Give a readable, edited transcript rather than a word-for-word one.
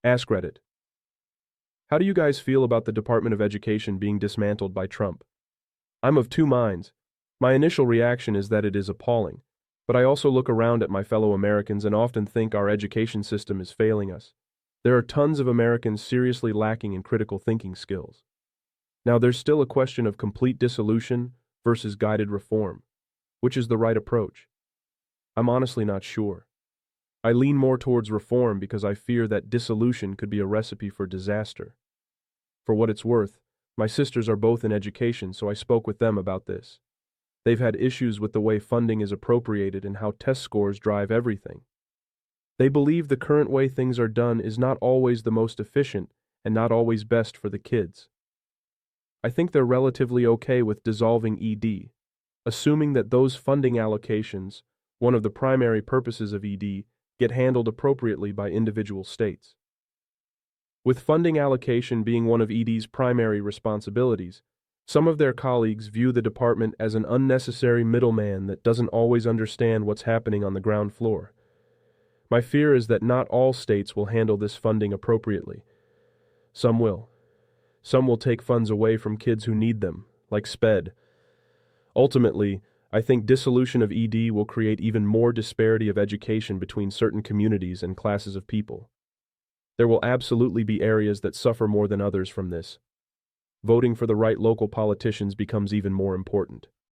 AskReddit. How do you guys feel about the Department of Education being dismantled by Trump? I'm of two minds. My initial reaction is that it is appalling, but I also look around at my fellow Americans and often think our education system is failing us. There are tons of Americans seriously lacking in critical thinking skills. Now, there's still a question of complete dissolution versus guided reform. Which is the right approach? I'm honestly not sure. I lean more towards reform because I fear that dissolution could be a recipe for disaster. For what it's worth, my sisters are both in education, so I spoke with them about this. They've had issues with the way funding is appropriated and how test scores drive everything. They believe the current way things are done is not always the most efficient and not always best for the kids. I think they're relatively okay with dissolving ED, assuming that those funding allocations, one of the primary purposes of ED, get handled appropriately by individual states. With funding allocation being one of ED's primary responsibilities, some of their colleagues view the department as an unnecessary middleman that doesn't always understand what's happening on the ground floor. My fear is that not all states will handle this funding appropriately. Some will. Some will take funds away from kids who need them, like SPED. Ultimately, I think dissolution of ED will create even more disparity of education between certain communities and classes of people. There will absolutely be areas that suffer more than others from this. Voting for the right local politicians becomes even more important.